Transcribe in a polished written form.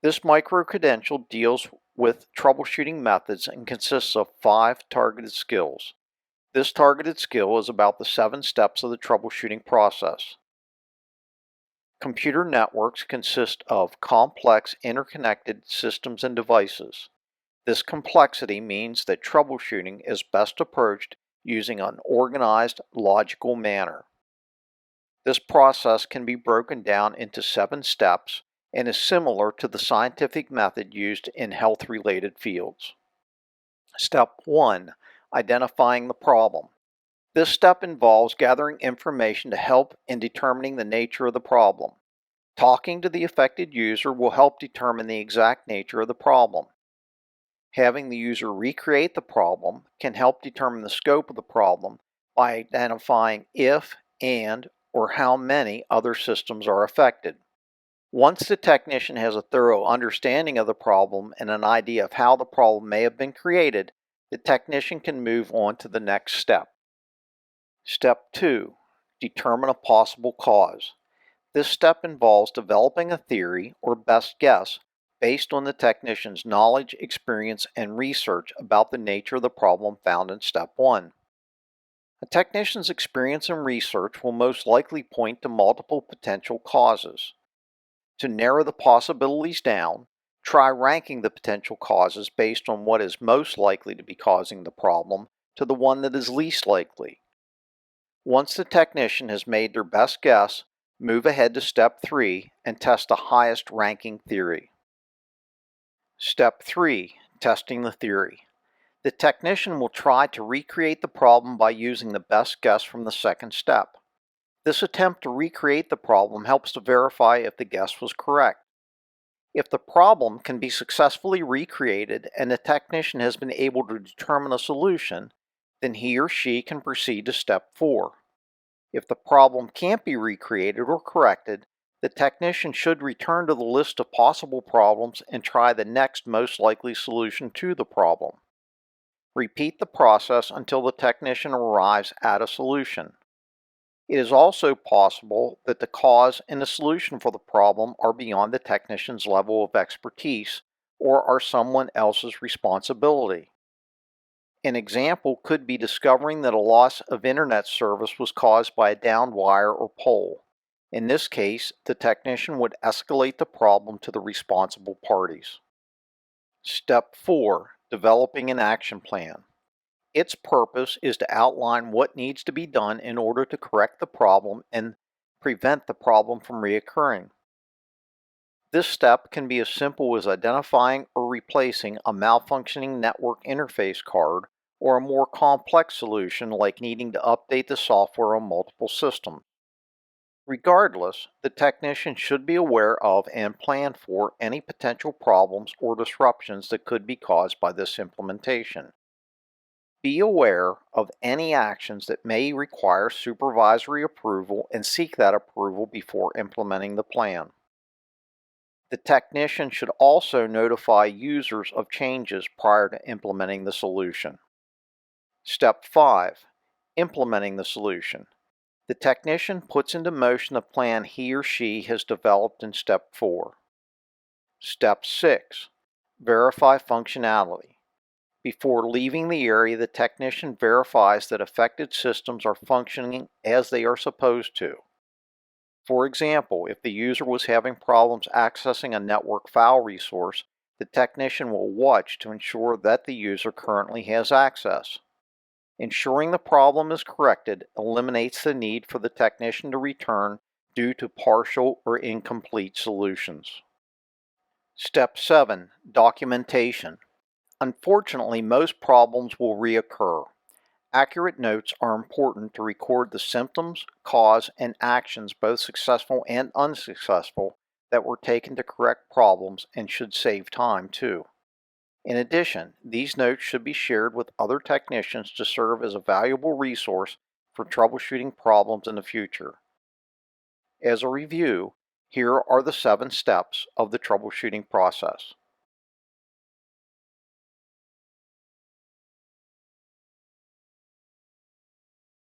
This micro-credential deals with troubleshooting methods and consists of 5 targeted skills. This targeted skill is about the 7 steps of the troubleshooting process. Computer networks consist of complex interconnected systems and devices. This complexity means that troubleshooting is best approached using an organized, logical manner. This process can be broken down into 7 steps and is similar to the scientific method used in health-related fields. Step 1. Identifying the problem. This step involves gathering information to help in determining the nature of the problem. Talking to the affected user will help determine the exact nature of the problem. Having the user recreate the problem can help determine the scope of the problem by identifying if and or how many other systems are affected. Once the technician has a thorough understanding of the problem and an idea of how the problem may have been created, the technician can move on to the next step. Step 2. Determine a possible cause. This step involves developing a theory or best guess based on the technician's knowledge, experience, and research about the nature of the problem found in Step 1. A technician's experience and research will most likely point to multiple potential causes. To narrow the possibilities down, try ranking the potential causes based on what is most likely to be causing the problem to the one that is least likely. Once the technician has made their best guess, move ahead to Step 3 and test the highest ranking theory. Step 3. Testing the theory. The technician will try to recreate the problem by using the best guess from the second step. This attempt to recreate the problem helps to verify if the guess was correct. If the problem can be successfully recreated and the technician has been able to determine a solution, then he or she can proceed to Step 4. If the problem can't be recreated or corrected, the technician should return to the list of possible problems and try the next most likely solution to the problem. Repeat the process until the technician arrives at a solution. It is also possible that the cause and the solution for the problem are beyond the technician's level of expertise or are someone else's responsibility. An example could be discovering that a loss of internet service was caused by a downed wire or pole. In this case, the technician would escalate the problem to the responsible parties. Step 4. Developing an action plan. Its purpose is to outline what needs to be done in order to correct the problem and prevent the problem from reoccurring. This step can be as simple as identifying or replacing a malfunctioning network interface card, or a more complex solution like needing to update the software on multiple systems. Regardless, the technician should be aware of and plan for any potential problems or disruptions that could be caused by this implementation. Be aware of any actions that may require supervisory approval and seek that approval before implementing the plan. The technician should also notify users of changes prior to implementing the solution. Step 5. Implementing the solution. The technician puts into motion the plan he or she has developed in Step 4. Step 6. Verify functionality. Before leaving the area, the technician verifies that affected systems are functioning as they are supposed to. For example, if the user was having problems accessing a network file resource, the technician will watch to ensure that the user currently has access. Ensuring the problem is corrected eliminates the need for the technician to return due to partial or incomplete solutions. Step 7. Documentation. Unfortunately, most problems will reoccur. Accurate notes are important to record the symptoms, cause, and actions, both successful and unsuccessful, that were taken to correct problems and should save time too. In addition, these notes should be shared with other technicians to serve as a valuable resource for troubleshooting problems in the future. As a review, here are the 7 steps of the troubleshooting process.